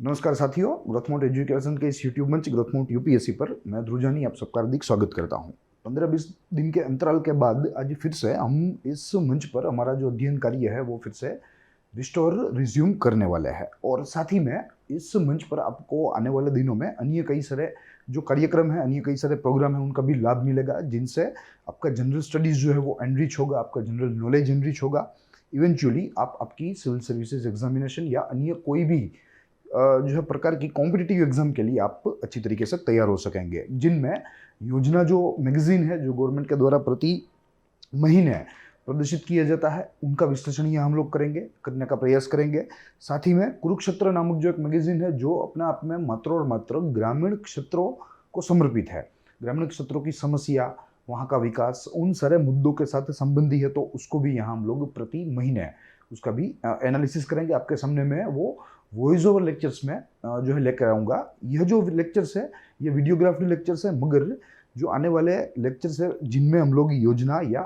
नमस्कार साथियों, growth mount education के इस यूट्यूब मंच ग्रोथ माउंट यूपीएससी पर मैं ध्रुजानी आप सबका हार्दिक स्वागत करता हूं। 15-20 दिन के अंतराल के बाद आज फिर से हम इस मंच पर हमारा जो अध्ययन कार्य है वो फिर से रिस्टोर रिज्यूम करने वाले हैं और साथ ही में इस मंच पर आपको आने वाले दिनों में अन्य कई सारे जो कार्यक्रम है, अन्य कई सारे प्रोग्राम है, उनका भी लाभ मिलेगा, जिनसे आपका जनरल स्टडीज जो है वो एनरिच होगा, आपका जनरल नॉलेज एनरिच होगा। इवेंचुअली आप आपकी सिविल सर्विसेज एग्जामिनेशन या अन्य कोई भी जो है प्रकार की कॉम्पिटिटिव एग्जाम के लिए आप अच्छी तरीके से तैयार हो सकेंगे, जिनमें योजना जो मैगजीन है जो गवर्नमेंट के द्वारा प्रति महीने प्रदर्शित किया जाता है, उनका विश्लेषण यहाँ हम लोग करने का प्रयास करेंगे। साथ ही में कुरुक्षेत्र नामक जो एक मैगजीन है जो अपने आप में मात्र और मात्र ग्रामीण क्षेत्रों को समर्पित है, ग्रामीण क्षेत्रों की समस्या, वहाँ का विकास, उन सारे मुद्दों के साथ संबंधी है, तो उसको भी यहाँ हम लोग प्रति महीने उसका भी एनालिसिस करेंगे। आपके सामने में वो वॉइस ओवर लेक्चर्स में जो है लेकर आऊँगा। यह जो लेक्चर्स है ये वीडियोग्राफी लेक्चर्स है, मगर जो आने वाले लेक्चर्स है जिनमें हम लोग योजना या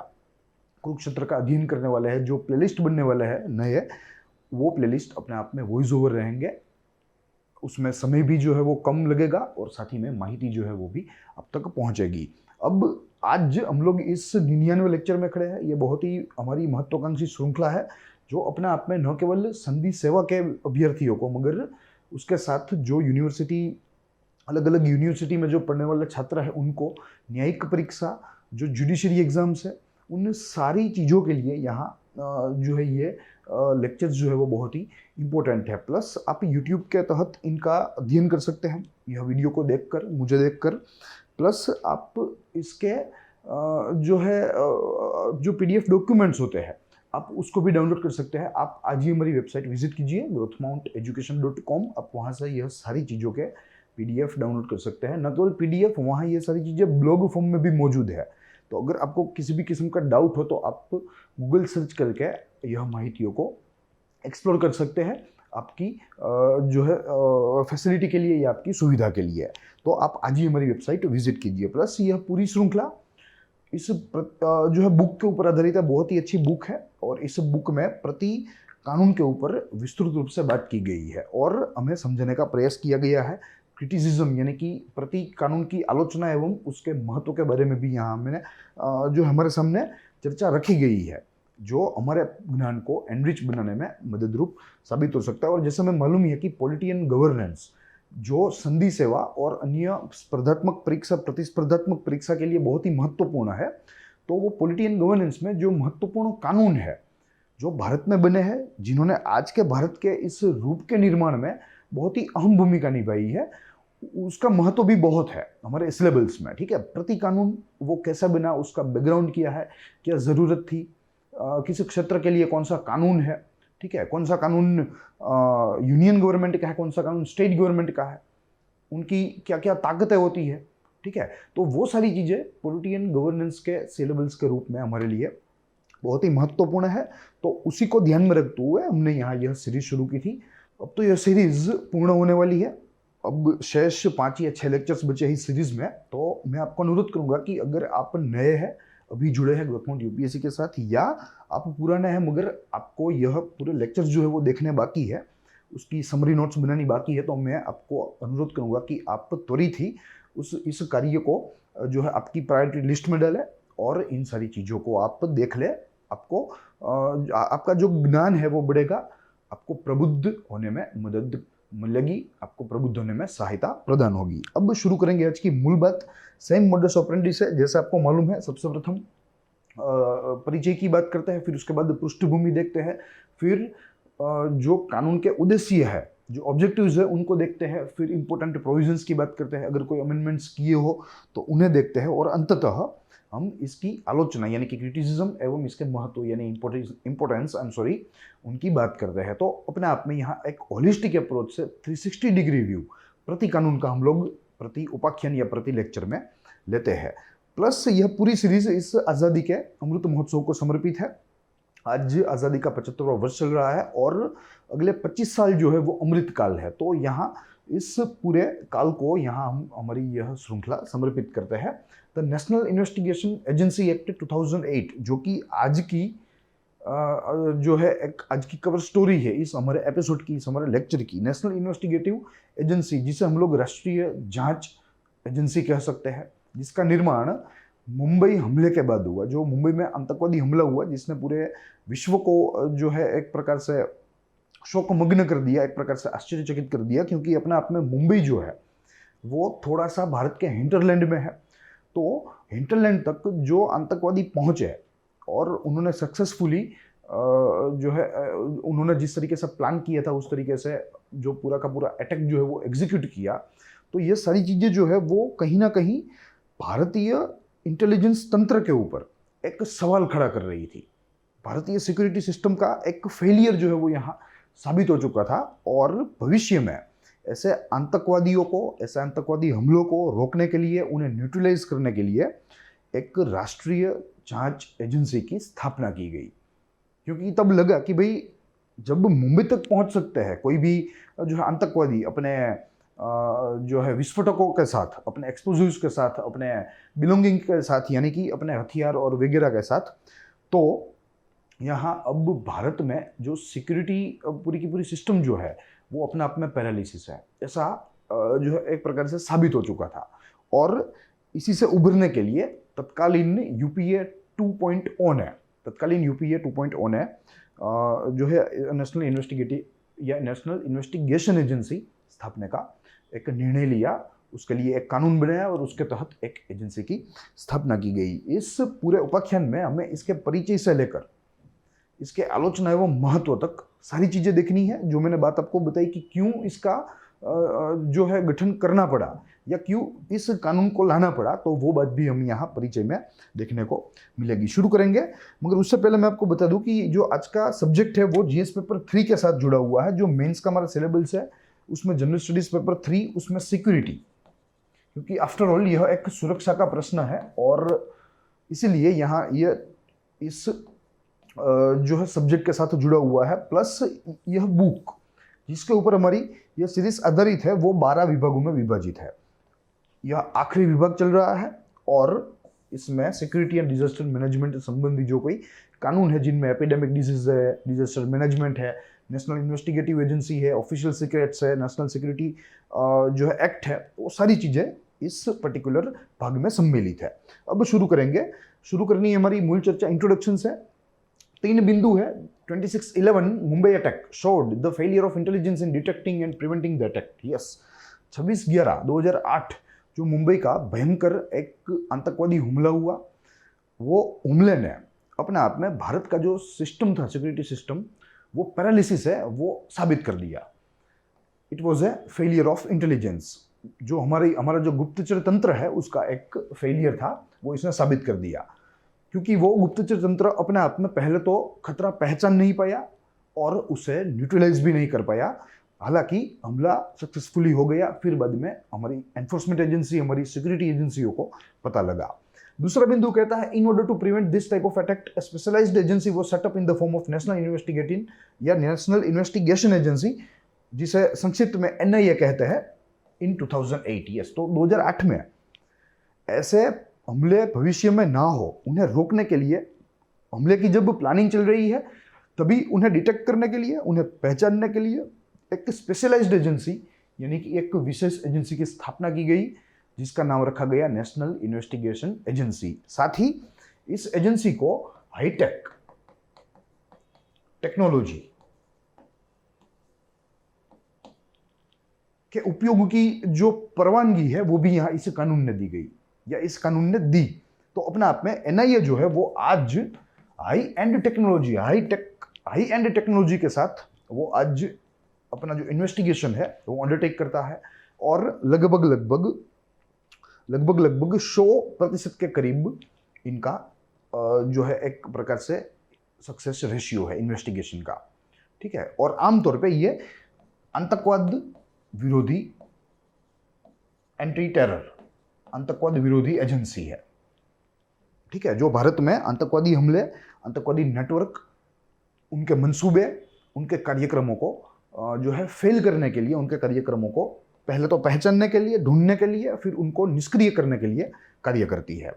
कुरुक्षेत्र का अध्ययन करने वाले हैं, जो प्लेलिस्ट बनने वाले हैं नए, वो प्लेलिस्ट अपने आप में वॉइस ओवर रहेंगे। उसमें समय भी जो है वो कम लगेगा और साथ ही में माहिती जो है वो भी आप तक पहुंचेगी। अब आज हम लोग इस 99वें लेक्चर में खड़े हैं। ये बहुत ही हमारी महत्वाकांक्षी श्रृंखला है जो अपने आप में न केवल संधि सेवा के अभ्यर्थियों को, मगर उसके साथ जो यूनिवर्सिटी, अलग अलग यूनिवर्सिटी में जो पढ़ने वाले छात्र हैं उनको, न्यायिक परीक्षा, जो जुडिशरी एग्जाम्स है, उन सारी चीज़ों के लिए यहाँ जो है ये लेक्चर्स जो है वो बहुत ही इम्पोर्टेंट है। प्लस आप यूट्यूब के तहत इनका अध्ययन कर सकते हैं, यह वीडियो को देखकर, मुझे देखकर। प्लस आप इसके जो है जो पीडीएफ डॉक्यूमेंट्स होते हैं आप उसको भी डाउनलोड कर सकते हैं। आप आज ही हमारी वेबसाइट विजिट कीजिए growthmounteducation.com। आप वहाँ से यह सारी चीज़ों के पीडीएफ डाउनलोड कर सकते हैं। न केवल पीडीएफ, वहाँ ये सारी चीज़ें ब्लॉग फॉर्म में भी मौजूद है। तो अगर आपको किसी भी किस्म का डाउट हो तो आप गूगल सर्च करके यह माहितियों को एक्सप्लोर कर सकते हैं, आपकी जो है फैसिलिटी के लिए या आपकी सुविधा के लिए। तो आप आज ही हमारी वेबसाइट विजिट कीजिए। प्लस यह पूरी श्रृंखला इस जो है बुक के ऊपर आधारित है, बहुत ही अच्छी बुक है और इस बुक में प्रति कानून के ऊपर विस्तृत रूप से बात की गई है और हमें समझने का प्रयास किया गया है। क्रिटिसिज्म यानी कि प्रति कानून की आलोचना एवं उसके महत्व के बारे में भी यहाँ मैंने जो हमारे सामने चर्चा रखी गई है, जो हमारे ज्ञान को एनरिच बनाने में मददरूप साबित हो सकता है। और जैसे हमें मालूम है कि पॉलिटी एंड गवर्नेंस जो संधि सेवा और अन्य स्पर्धात्मक परीक्षा, प्रतिस्पर्धात्मक परीक्षा के लिए बहुत ही महत्वपूर्ण है, तो वो पॉलिटी एंड गवर्नेंस में जो महत्वपूर्ण कानून है जो भारत में बने हैं, जिन्होंने आज के भारत के इस रूप के निर्माण में बहुत ही अहम भूमिका निभाई है, उसका महत्व भी बहुत है हमारे सिलेबस में। ठीक है, प्रति कानून वो कैसा बना, उसका बैकग्राउंड क्या है, क्या ज़रूरत थी, किसी क्षेत्र के लिए कौन सा कानून है, ठीक है, कौन सा कानून यूनियन गवर्नमेंट का है, कौन सा कानून स्टेट गवर्नमेंट का है, उनकी क्या क्या ताकतें होती है। ठीक है, तो वो सारी चीज़ें पॉलिटी एंड गवर्नेंस के सिलेबस के रूप में हमारे लिए बहुत ही महत्वपूर्ण है। तो उसी को ध्यान में रखते हुए हमने यहाँ यह सीरीज शुरू की थी। अब तो यह सीरीज पूर्ण होने वाली है, अब शेष 5 या 6 लेक्चर्स बचे हैं इस सीरीज में। तो मैं आपको अनुरोध करूंगा कि अगर आप नए हैं, अभी जुड़े हैं ग्रोथ माउंट यूपीएससी के साथ, या आप पुराने हैं मगर आपको यह पूरे लेक्चर्स जो है वो देखने बाकी है, उसकी समरी नोट्स बनानी बाकी है, तो मैं आपको अनुरोध करूंगा कि आप त्वरित ही इस कार्य को जो है आपकी प्रायोरिटी लिस्ट में डालें और इन सारी चीज़ों को आप देख लें। आपको आपका जो ज्ञान है वो बढ़ेगा, आपको प्रबुद्ध होने में मदद मिलेगी, आपको प्रबुद्ध होने में सहायता प्रदान होगी। अब शुरू करेंगे आज की मूल बात। सेम मोडस ऑपरेंडी से, जैसे आपको मालूम है, सबसे प्रथम परिचय की बात करते हैं, फिर उसके बाद पृष्ठभूमि देखते हैं, फिर जो कानून के उद्देश्य है, जो ऑब्जेक्टिव्स है, उनको देखते हैं, फिर इंपॉर्टेंट प्रोविजंस की बात करते हैं, अगर कोई अमेंडमेंट्स किए हो तो उन्हें देखते हैं, और अंततः हम इसकी आलोचना यानी कि क्रिटिसिज्म एवं इसके महत्व यानी इंपॉर्टेंस उनकी बात करते हैं। तो अपने आप में यहाँ एक होलिस्टिक अप्रोच से 360 डिग्री व्यू प्रति कानून का हम लोग प्रति उपाख्यान या प्रति लेक्चर में लेते हैं। प्लस यह पूरी सीरीज इस आज़ादी के अमृत महोत्सव को समर्पित है। आज आज़ादी का 75वां वर्ष चल रहा है और अगले 25 साल जो है वो अमृत काल है। तो यहाँ इस पूरे काल को यहाँ हम हमारी यह श्रृंखला समर्पित करते हैं। The national investigation agency act 2008, जो कि आज की जो है एक आज की कवर स्टोरी है इस हमारे एपिसोड की, इस हमारे लेक्चर की। नेशनल इन्वेस्टिगेटिव एजेंसी, जिसे हम लोग राष्ट्रीय जांच एजेंसी कह सकते हैं, जिसका निर्माण मुंबई हमले के बाद हुआ। जो मुंबई में आतंकवादी हमला हुआ जिसने पूरे विश्व को जो है एक प्रकार से शोकमग्न कर दिया, एक प्रकार से आश्चर्यचकित कर दिया, क्योंकि अपने आप में मुंबई जो है वो थोड़ा सा भारत के हिंटरलैंड में है। तो हिंटरलैंड तक जो आतंकवादी पहुंचे और उन्होंने सक्सेसफुली जो है उन्होंने जिस तरीके से प्लान किया था उस तरीके से जो पूरा का पूरा अटैक जो है वो एग्जीक्यूट किया, तो ये सारी चीज़ें जो है वो कहीं ना कहीं भारतीय इंटेलिजेंस तंत्र के ऊपर एक सवाल खड़ा कर रही थी। भारतीय सिक्योरिटी सिस्टम का एक फेलियर जो है वो यहाँ साबित हो चुका था, और भविष्य में ऐसे आतंकवादियों को, ऐसे आतंकवादी हमलों को रोकने के लिए, उन्हें न्यूट्रलाइज करने के लिए एक राष्ट्रीय जांच एजेंसी की स्थापना की गई। क्योंकि तब लगा कि भाई जब मुंबई तक पहुंच सकते हैं कोई भी जो है आतंकवादी अपने जो है विस्फोटकों के साथ, अपने एक्सप्लोजिव्स के साथ, अपने बिलोंगिंग के साथ, यानी कि अपने हथियार और वगैरह के साथ, तो यहाँ अब भारत में जो सिक्योरिटी पूरी की पूरी सिस्टम जो है वो अपने आप में पैरालिसिस है, ऐसा जो है एक प्रकार से साबित हो चुका था। और इसी से उभरने के लिए तत्कालीन यूपीए 2.0 ने, तत्कालीन यूपीए 2.0 ने जो है नेशनल इन्वेस्टिगेटिव या नेशनल इन्वेस्टिगेशन एजेंसी स्थापने का एक निर्णय लिया। उसके लिए एक कानून बनाया और उसके तहत एक एजेंसी की स्थापना की गई। इस पूरे उपाख्यान में हमें इसके परिचय से लेकर इसके आलोचना एवं महत्व तक सारी चीज़ें देखनी है। जो मैंने बात आपको बताई कि क्यों इसका जो है गठन करना पड़ा या क्यों इस कानून को लाना पड़ा, तो वो बात भी हम यहाँ परिचय में देखने को मिलेगी। शुरू करेंगे, मगर उससे पहले मैं आपको बता दूं कि जो आज का सब्जेक्ट है वो जीएस पेपर 3 के साथ जुड़ा हुआ है। जो मेंस का हमारा सिलेबस है उसमें जनरल स्टडीज पेपर 3, उसमें सिक्योरिटी, क्योंकि आफ्टर ऑल यह एक सुरक्षा का प्रश्न है और इसीलिए यहाँ यह इस जो है सब्जेक्ट के साथ जुड़ा हुआ है। प्लस यह बुक जिसके ऊपर हमारी यह सीरीज आधारित है वो 12 विभागों में विभाजित है। यह आखिरी विभाग चल रहा है और इसमें सिक्योरिटी एंड डिजास्टर मैनेजमेंट संबंधी जो कोई कानून है, जिनमें एपिडेमिक डिजीज है, डिजास्टर मैनेजमेंट है, नेशनल इन्वेस्टिगेटिव एजेंसी है, ऑफिशियल सीक्रेट्स है, नेशनल सिक्योरिटी जो है एक्ट है, वो सारी चीज़ें इस पर्टिकुलर भाग में सम्मिलित है। अब शुरू करेंगे। शुरू करनी है हमारी मूल चर्चा इंट्रोडक्शन से। 3 बिंदु है। 26/11 Mumbai attack showed the failure of intelligence in detecting and preventing the attack. Yes, 26/11/2008 जो मुंबई का भयंकर एक आतंकवादी हमला हुआ, वो हमले ने अपने आप में भारत का जो सिस्टम था, सिक्योरिटी सिस्टम, वो पैरालिसिस है, वो साबित कर दिया। It was a failure of intelligence. जो हमारा जो गुप्तचर तंत्र है उसका एक फेलियर था, वो इसने साबित कर दिया। क्योंकि वो गुप्तचर तंत्र अपने आप में पहले तो खतरा पहचान नहीं पाया और उसे न्यूट्रलाइज भी नहीं कर पाया। हालांकि हमला सक्सेसफुली हो गया, फिर बाद में हमारी एनफोर्समेंट एजेंसी, हमारी सिक्योरिटी एजेंसियों को पता लगा। दूसरा बिंदु कहता है in order to prevent this type of attack a specialised agency was set up in the form of national investigating या नेशनल इन्वेस्टिगेशन एजेंसी, जिसे संक्षिप्त में एनआईए कहते हैं, इन 2008। यस, तो 2008 में ऐसे हमले भविष्य में ना हो, उन्हें रोकने के लिए, हमले की जब प्लानिंग चल रही है तभी उन्हें डिटेक्ट करने के लिए, उन्हें पहचानने के लिए एक स्पेशलाइज्ड एजेंसी यानी कि एक विशेष एजेंसी की स्थापना की गई, जिसका नाम रखा गया नेशनल इन्वेस्टिगेशन एजेंसी। साथ ही इस एजेंसी को हाईटेक टेक्नोलॉजी के उपयोग की जो परवानगी है वो भी यहां इस कानून ने दी गई या इस कानून ने दी। तो अपने आप में एनआईए जो है वो आज हाई एंड टेक्नोलॉजी के साथ वो आज अपना जो इन्वेस्टिगेशन है वो अंडरटेक करता है और लगभग 100% के करीब इनका जो है एक प्रकार से सक्सेस रेशियो है इन्वेस्टिगेशन का। ठीक है, और आमतौर पे ये आतंकवाद विरोधी एंटी टेरर आतंकवाद विरोधी एजेंसी है। ठीक है, जो भारत में आतंकवादी हमले, आतंकवादी नेटवर्क, उनके मंसूबे, उनके कार्यक्रमों को जो है फेल करने के लिए, उनके कार्यक्रमों को पहले तो पहचानने के लिए, ढूंढने के लिए, फिर उनको निष्क्रिय करने के लिए कार्य करती है।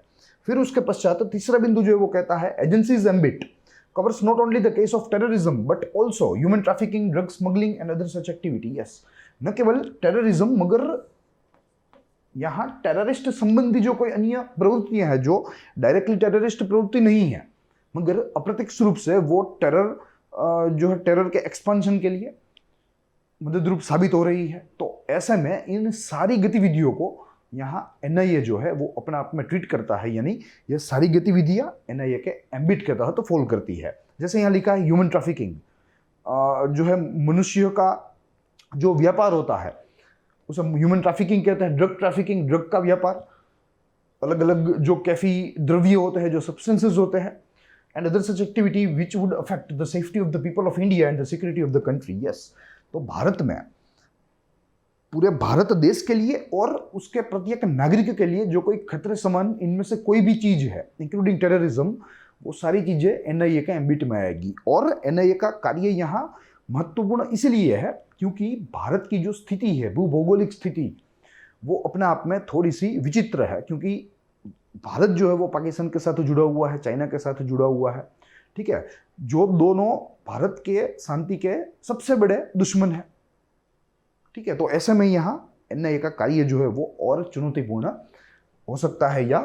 फिर उसके पश्चात तीसरा बिंदु जो है वो कहता है agencies ambit covers not only the case of terrorism but also human trafficking, drug smuggling and other such activity. Yes, न केवल टेररिज्म मगर यहाँ टेररिस्ट संबंधी जो कोई अन्य प्रवृत्तियां हैं जो डायरेक्टली टेररिस्ट प्रवृत्ति नहीं है मगर अप्रत्यक्ष रूप से वो टेरर जो है टेरर के एक्सपेंशन के लिए मदद रूप साबित हो रही है। तो ऐसे में इन सारी गतिविधियों को यहाँ एनआईए जो है वो अपने आप में ट्रीट करता है, यानी ये सारी गतिविधियां एनआईए के एम्बिट के तहत फॉलो करती है। जैसे यहाँ लिखा है ह्यूमन ट्रैफिकिंग, जो है मनुष्य का जो व्यापार होता है उसे ह्यूमन ट्रैफिकिंग कहते हैं। ड्रग ट्रैफिकिंग, ड्रग का व्यापार, अलग अलग जो कैफी द्रव्य होते हैं, जो सब्सटेंसेस होते हैं, and other such activity which would affect the safety of the people of India and the security of the country. Yes, तो भारत में पूरे भारत देश के लिए और उसके प्रत्येक नागरिक के लिए जो कोई खतरे समान इनमें से कोई भी चीज है इंक्लूडिंग टेररिज्म, वो सारी चीजें एनआईए के एम्बिट में आएगी। और एनआईए का कार्य यहाँ महत्वपूर्ण इसलिए है क्योंकि भारत की जो स्थिति है, भूभौगोलिक स्थिति, वो अपने आप में थोड़ी सी विचित्र है, क्योंकि भारत जो है वो पाकिस्तान के साथ जुड़ा हुआ है, चाइना के साथ जुड़ा हुआ है, ठीक है, जो दोनों भारत के शांति के सबसे बड़े दुश्मन है, ठीक है। तो ऐसे में यहाँ एनआईए का कार्य जो है वो और चुनौतीपूर्ण हो सकता है या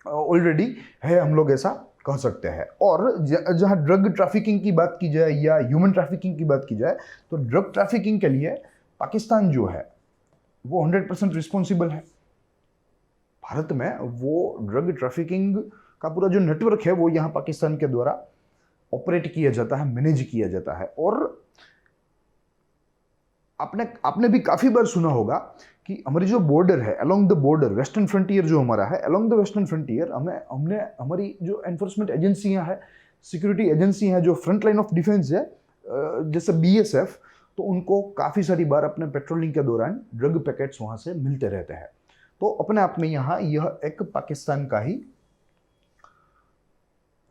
ऑलरेडी है, हम लोग ऐसा कह सकते हैं। और जहाँ ड्रग ट्रैफिकिंग की बात की जाए या ह्यूमन ट्रैफिकिंग की बात की जाए तो ड्रग ट्रैफिकिंग के लिए पाकिस्तान जो है वो 100% रिस्पॉन्सिबल है। भारत में वो ड्रग ट्रैफिकिंग का पूरा जो नेटवर्क है वो यहाँ पाकिस्तान के द्वारा ऑपरेट किया जाता है, मैनेज किया जाता है। और आपने भी काफी बार सुना होगा कि हमारी जो बॉर्डर है, along the border, western frontier जो हमारा है, अलोंग द वेस्टर्न फ्रंटियर हमने हमारी जो एनफोर्समेंट एजेंसियां हैं, सिक्योरिटी एजेंसी हैं, जो फ्रंट लाइन ऑफ डिफेंस है, जैसे बीएसएफ, तो उनको काफी सारी बार अपने पेट्रोलिंग के दौरान ड्रग पैकेट्स वहां से मिलते रहते हैं। तो अपने आप में यहाँ यह एक पाकिस्तान का ही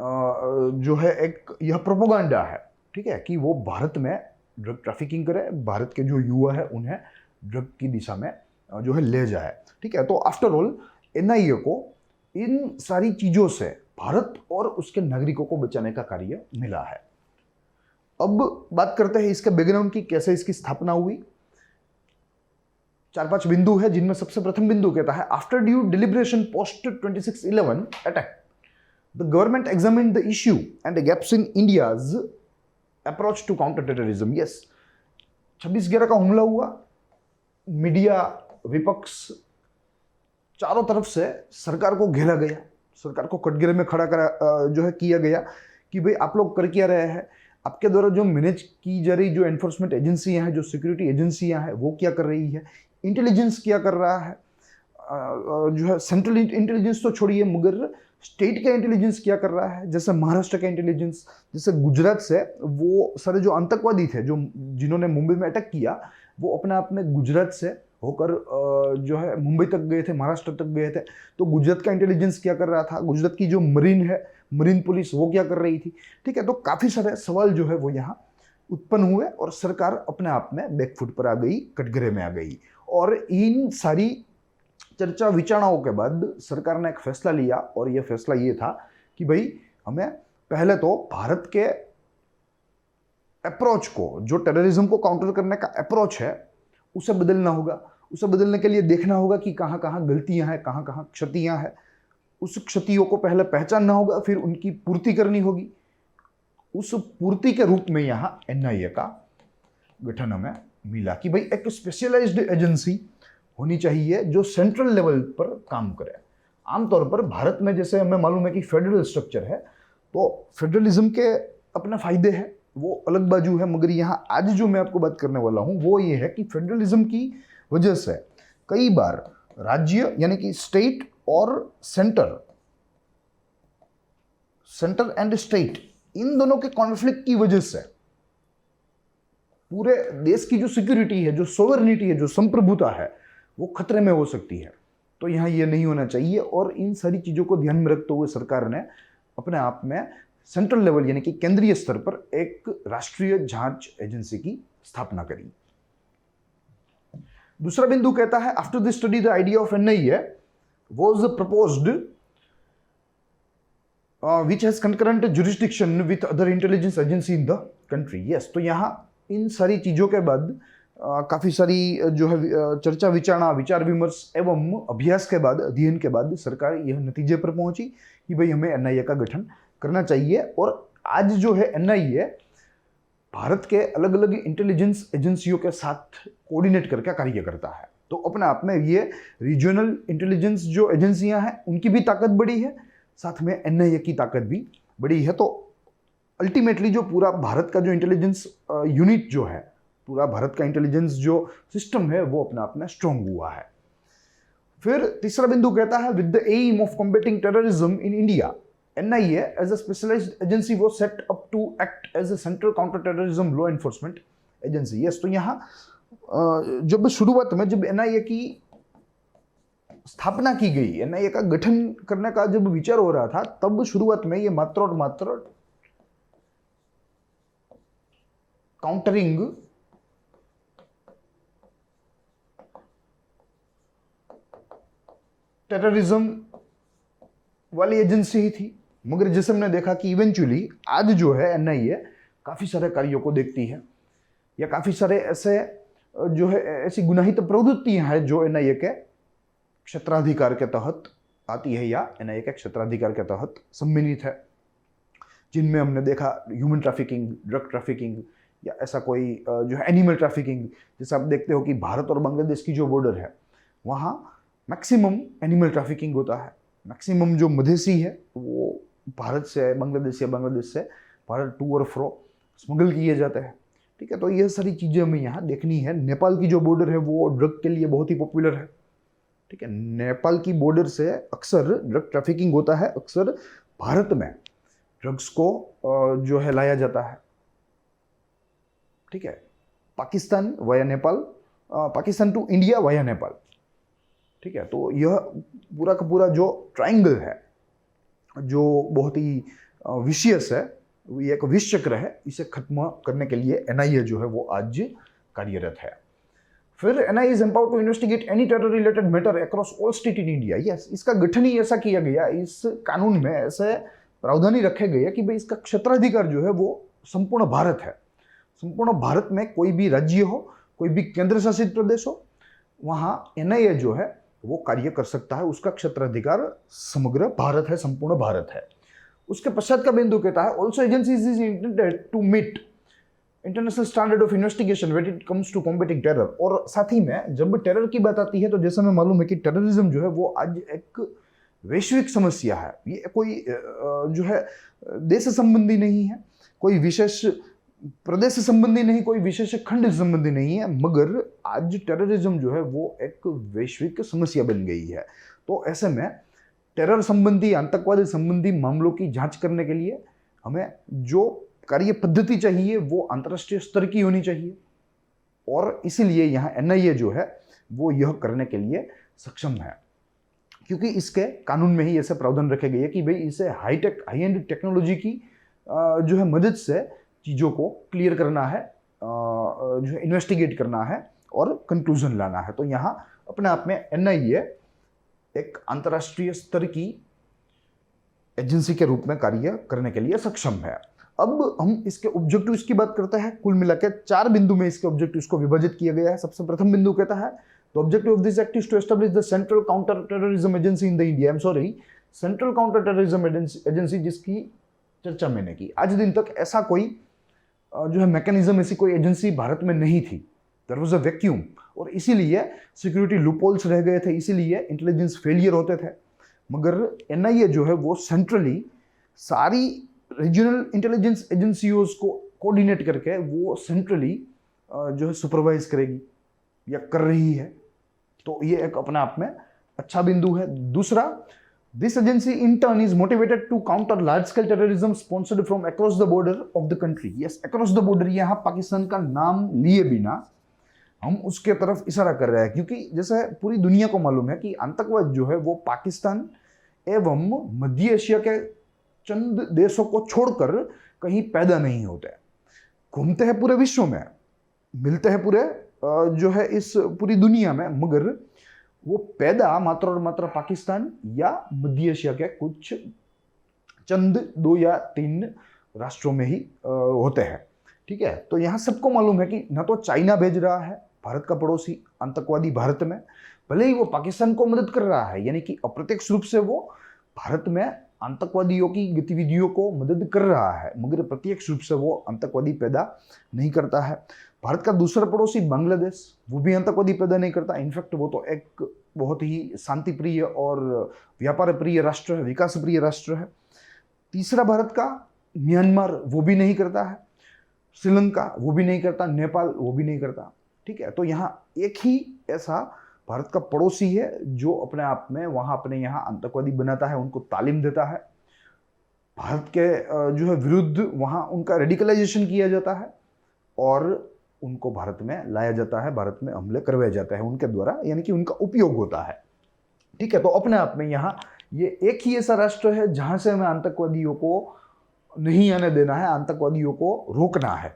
जो है एक यह प्रोपोगंडा है, ठीक है, कि वो भारत में ड्रग ट्रैफिकिंग करे, भारत के जो युवा है उन्हें ड्रग की दिशा में जो है ले जाए, ठीक है। तो आफ्टर ऑल एनआईए को इन सारी चीजों से भारत और उसके नागरिकों को बचाने का कार्य मिला है। अब बात करते हैं इसके बैकग्राउंड की, कैसे इसकी स्थापना हुई। 4-5 बिंदु है, जिनमें सबसे प्रथम बिंदु कहता है after due deliberation post 26/11 attack the government examined the issue and gaps in India's approach to counter terrorism. Yes, 26/11 का हमला हुआ, मीडिया, विपक्ष, चारों तरफ से सरकार को घेरा गया, सरकार को कटघरे में खड़ा करा जो है किया गया कि भाई आप लोग कर क्या रहे हैं, आपके द्वारा जो मैनेज की जा रही जो एनफोर्समेंट एजेंसियां हैं, जो सिक्योरिटी एजेंसियां हैं, वो क्या कर रही है, इंटेलिजेंस क्या कर रहा है, जो है सेंट्रल इंटेलिजेंस तो छोड़िए मगर स्टेट का इंटेलिजेंस क्या कर रहा है। जैसे महाराष्ट्र का इंटेलिजेंस, जैसे गुजरात से वो सारे जो आतंकवादी थे जो जिन्होंने मुंबई में अटैक किया, वो अपने आप में गुजरात से होकर जो है मुंबई तक गए थे, महाराष्ट्र तक गए थे। तो गुजरात का इंटेलिजेंस क्या कर रहा था, गुजरात की जो मरीन है, मरीन पुलिस, वो क्या कर रही थी, ठीक है। तो काफ़ी सारे सवाल जो है वो यहाँ उत्पन्न हुए और सरकार अपने आप में बैकफुट पर आ गई, कटघरे में आ गई। और इन सारी चर्चा विचारणाओं के बाद सरकार ने एक फैसला लिया और यह फैसला ये था कि भाई हमें पहले तो भारत के अप्रोच को, जो टेररिज्म को काउंटर करने का अप्रोच है, उसे बदलना होगा। उसे बदलने के लिए देखना होगा कि कहाँ कहाँ गलतियां हैं, कहाँ कहाँ क्षतियां हैं। उस क्षतियों को पहले पहचानना होगा, फिर उनकी पूर्ति करनी होगी। उस पूर्ति के रूप में यहाँ एनआईए का गठन हमें मिला कि भाई एक स्पेशलाइज्ड एजेंसी होनी चाहिए जो सेंट्रल लेवल पर काम करे। आमतौर पर भारत में जैसे हमें मालूम है कि फेडरल स्ट्रक्चर है, तो फेडरलिज्म के अपने फायदे हैं, वो अलग बाजू है, मगर यहाँ आज जो मैं आपको बात करने वाला हूँ वो ये है कि फेडरलिज्म की वजह से कई बार राज्य यानी कि स्टेट और सेंटर एंड स्टेट, इन दोनों के कॉन्फ्लिक्ट की वजह से पूरे देश की जो सिक्योरिटी है, जो सोवरेनिटी है, जो संप्रभुता है, वो खतरे में हो सकती है। तो यहाँ ये नहीं होना चाहिए और इन सारी चीज़ों को ध्यान में रखते हुए सरकार ने अपने आप में सेंट्रल लेवल यानी कि केंद्रीय स्तर पर एक राष्ट्रीय जांच एजेंसी की स्थापना करी। दूसरा बिंदु कहता है after the study the idea of NIA was proposed which has concurrent jurisdiction with other intelligence agency in the country. Yes, तो यहाँ इन सारी चीज़ों के बाद काफ़ी सारी जो है चर्चा विचारणा, विचार विमर्श एवं अभ्यास के बाद, अध्ययन के बाद सरकार यह नतीजे पर पहुंची कि भाई हमें एनआईए का गठन करना चाहिए। और आज जो है एनआईए भारत के अलग अलग इंटेलिजेंस एजेंसियों के साथ कोऑर्डिनेट करके कार्य करता है। तो अपने आप में ये रीजनल इंटेलिजेंस जो एजेंसियां हैं उनकी भी ताकत बड़ी है, साथ में एनआईए की ताकत भी बड़ी है। तो अल्टीमेटली जो पूरा भारत का जो इंटेलिजेंस यूनिट जो है, पूरा भारत का इंटेलिजेंस जो सिस्टम है, वो अपने आप में स्ट्रांग हुआ है। फिर तीसरा बिंदु कहता है with the aim of combating terrorism in India, NIA as a specialised agency was set up to act as a central counter terrorism law enforcement agency. Yes, तो यहाँ जब शुरुआत में जब एनआईए की स्थापना की गई, एनआईए का गठन करने का जब विचार हो रहा था, तब शुरुआत में ये मात्र और मात्र काउंटरिंग टेररिज्म वाली एजेंसी ही थी। मगर जैसे हमने देखा कि इवेंचुअली आज जो है एनआईए काफी सारे कार्यों को देखती है, या काफी सारे ऐसे जो है ऐसी गुनाहित प्रवृत्तियां हैं जो एनआईए के क्षेत्राधिकार के तहत आती है या एनआईए के क्षेत्राधिकार के तहत सम्मिलित है, जिनमें हमने देखा ह्यूमन ट्रैफिकिंग, ड्रग ट्रैफिकिंग, या ऐसा कोई जो है एनिमल ट्रैफिकिंग। जैसे आप देखते हो कि भारत और बांग्लादेश की जो बॉर्डर है वहाँ मैक्सिमम एनिमल ट्रैफिकिंग होता है। मैक्सिमम जो मधेसी है वो भारत से बांग्लादेश या बांग्लादेश से भारत टू और फ्रो स्मगल किए जाते हैं। ठीक है, तो ये सारी चीज़ें हमें यहाँ देखनी है। नेपाल की जो बॉर्डर है वो ड्रग के लिए बहुत ही पॉपुलर है। ठीक है, नेपाल की बॉर्डर से अक्सर ड्रग ट्रैफिकिंग होता है, अक्सर भारत में ड्रग्स को जो है लाया जाता है। ठीक है, Pakistan via Nepal, Pakistan to India via Nepal. ठीक है, तो यह पूरा का पूरा जो ट्रायंगल है, जो बहुत ही विशियस है, ये एक विष चक्र है, इसे खत्म करने के लिए एनआईए जो है वो आज कार्यरत है। फिर NIA is empowered to investigate any terror related matter across all state in India. Yes, इसका गठन ही ऐसा किया गया, इस कानून में ऐसे प्रावधान ही रखे गए कि भाई इसका क्षेत्राधिकार जो है वो संपूर्ण भारत है। संपूर्ण भारत में कोई भी राज्य हो, कोई भी केंद्र शासित प्रदेश हो, वहाँ एनआईए जो है वो कार्य कर सकता है। उसका क्षेत्राधिकार समग्र भारत है, संपूर्ण भारत है। उसके पश्चात का बिंदु कहता है also agencies is intended to meet international standard of investigation when it comes to combating terror. और साथ ही में जब टेरर की बात आती है तो जैसा हमें मालूम है कि टेररिज्म जो है वो आज एक वैश्विक समस्या है। ये कोई जो है देश संबंधी नहीं है, कोई विशेष प्रदेश संबंधी नहीं, कोई विशेष खंड संबंधी नहीं है, मगर आज टेररिज्म जो है वो एक वैश्विक समस्या बन गई है। तो ऐसे में टेरर संबंधी, आतंकवाद संबंधी मामलों की जांच करने के लिए हमें जो कार्य पद्धति चाहिए वो अंतर्राष्ट्रीय स्तर की होनी चाहिए, और इसीलिए यहाँ एनआईए जो है वो यह करने के लिए सक्षम है, क्योंकि इसके कानून में ही ऐसे प्रावधान रखे गए कि भाई इसे हाईटेक, हाई एंड टेक्नोलॉजी की जो है मदद से चीज़ों को क्लियर करना है, जो है इन्वेस्टिगेट करना है और कंक्लूजन लाना है। तो यहाँ अपने आप में एनआईए एक अंतर्राष्ट्रीय स्तर की एजेंसी के रूप में कार्य करने के लिए सक्षम है। अब हम इसके ऑब्जेक्टिव्स की बात करते हैं। कुल मिलाकर 4 बिंदु में इसके ऑब्जेक्टिव्स को विभाजित किया गया है। सबसे प्रथम बिंदु कहता है the objective of this act is to establish the central counter terrorism agency in the India. I am sorry, central counter terrorism agency जिसकी चर्चा मैंने की। आज दिन तक ऐसा कोई जो है मैकेनिज्म, ऐसी कोई एजेंसी भारत में नहीं थी। देयर वाज अ वैक्यूम, और इसीलिए सिक्योरिटी लूपहोल्स रह गए थे, इसीलिए इंटेलिजेंस फेलियर होते थे। मगर एनआईए जो है वो सेंट्रली सारी रीजनल इंटेलिजेंस एजेंसियों को कोऑर्डिनेट करके वो सेंट्रली जो है सुपरवाइज करेगी या कर रही है। तो ये एक अपने आप में अच्छा बिंदु है। दूसरा, this agency in turn is motivated to counter large scale terrorism sponsored from across the border of the country. Yes, across the border, यहाँ पाकिस्तान का नाम लिए बिना हम उसके तरफ इशारा कर रहे हैं, क्योंकि जैसे पूरी दुनिया को मालूम है कि आतंकवाद जो है वो पाकिस्तान एवं मध्य एशिया के चंद देशों को छोड़कर कहीं पैदा नहीं होते, घूमते हैं पूरे विश्व में, मिलते हैं पूरे जो है इस पूरी दुनिया में, मगर वो पैदा मात्र और मात्र पाकिस्तान या मध्य एशिया के कुछ चंद 2 या 3 राष्ट्रों में ही होते हैं। ठीक है, तो यहाँ सबको मालूम है कि न तो चाइना भेज रहा है, भारत का पड़ोसी आतंकवादी भारत में, भले ही वो पाकिस्तान को मदद कर रहा है, यानी कि अप्रत्यक्ष रूप से वो भारत में आतंकवादियों की गतिविधियों को मदद कर रहा है, मगर प्रत्यक्ष रूप से वो आतंकवादी पैदा नहीं करता है। भारत का दूसरा पड़ोसी बांग्लादेश, वो भी आतंकवादी पैदा नहीं करता। इनफैक्ट वो तो एक बहुत ही शांति प्रिय और व्यापार प्रिय राष्ट्र है, विकास प्रिय राष्ट्र है। तीसरा भारत का म्यांमार, वो भी नहीं करता है। श्रीलंका वो भी नहीं करता, नेपाल वो भी नहीं करता। ठीक है, तो यहाँ एक ही ऐसा भारत का पड़ोसी है जो अपने आप में वहां अपने यहाँ आतंकवादी बनाता है, उनको तालीम देता है, भारत के जो है विरुद्ध वहां उनका रेडिकलाइजेशन किया जाता है और उनको भारत में लाया जाता है, भारत में हमले करवाए जाते हैं उनके द्वारा, यानी कि उनका उपयोग होता है। ठीक है, तो अपने आप में यहाँ ये एक ही ऐसा राष्ट्र है जहां से हमें आतंकवादियों को नहीं आने देना है, आतंकवादियों को रोकना है,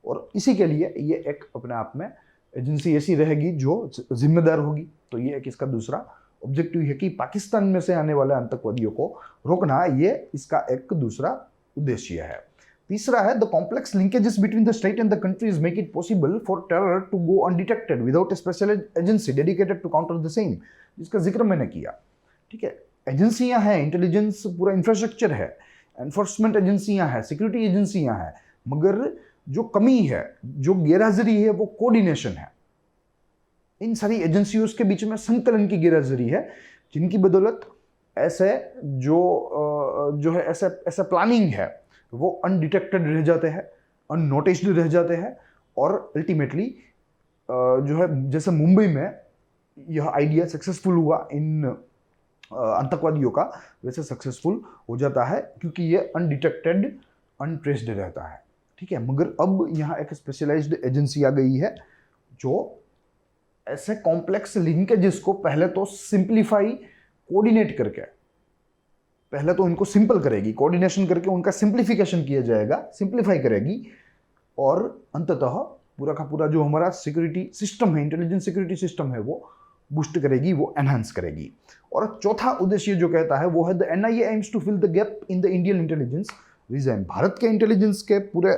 और इसी के लिए ये एक अपने आप में एजेंसी ऐसी रहेगी जो जिम्मेदार होगी। तो ये एक इसका दूसरा ऑब्जेक्टिव है कि पाकिस्तान में से आने वाले आतंकवादियों को रोकना, ये इसका एक दूसरा उद्देश्य है। तीसरा है the complex linkages between the state and the countries make it possible for terror to go undetected without a special agency dedicated to counter the same, जिसका जिक्र मैंने किया। ठीक है, एजेंसियां हैं, इंटेलिजेंस पूरा इंफ्रास्ट्रक्चर है, एनफोर्समेंट एजेंसियां हैं, सिक्योरिटी एजेंसियां हैं, मगर जो कमी है, जो गैरहाजिरी है, वो कोऑर्डिनेशन है। इन सारी एजेंसियों के बीच में संकलन की गैरहाजिरी है, जिनकी बदौलत ऐसे जो है ऐसा प्लानिंग है वो अनडिटेक्टेड रह जाते हैं, अननोटिस्ड रह जाते हैं, और अल्टीमेटली जो है जैसे मुंबई में यह आइडिया सक्सेसफुल हुआ इन आतंकवादियों का, वैसे सक्सेसफुल हो जाता है क्योंकि ये अनडिटेक्टेड, अनट्रेस्ड रहता है। ठीक है, मगर अब यहाँ एक स्पेशलाइज्ड एजेंसी आ गई है जो ऐसे कॉम्प्लेक्स लिंकेजेस को पहले तो सिंप्लीफाई, कोऑर्डिनेट करके, पहले तो इनको सिंपल करेगी, कोऑर्डिनेशन करके उनका सिंप्लीफिकेशन किया जाएगा, सिंप्लीफाई करेगी, और अंततः पूरा का पूरा जो हमारा सिक्योरिटी सिस्टम है, इंटेलिजेंस सिक्योरिटी सिस्टम है, वो बूस्ट करेगी, वो एनहांस करेगी। और चौथा उद्देश्य जो कहता है वो है the NIA aims to fill the gap in the Indian intelligence regime. Bharat के इंटेलिजेंस के पूरे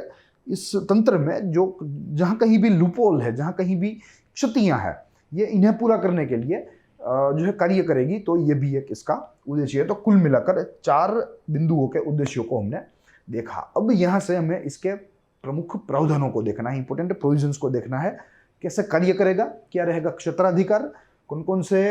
इस तंत्र में जो जहाँ कहीं भी लूपहोल है, जहाँ कहीं भी क्षतियाँ हैं, ये इन्हें पूरा करने के लिए जो है कार्य करेगी। तो ये भी एक इसका उद्देश्य है। तो कुल मिलाकर 4 बिंदुओं के उद्देश्यों को हमने देखा। अब यहाँ से हमें इसके प्रमुख प्रावधानों को देखना है, इंपॉर्टेंट प्रोविजंस को देखना है, कैसे कार्य करेगा, क्या रहेगा क्षेत्राधिकार, कौन कौन से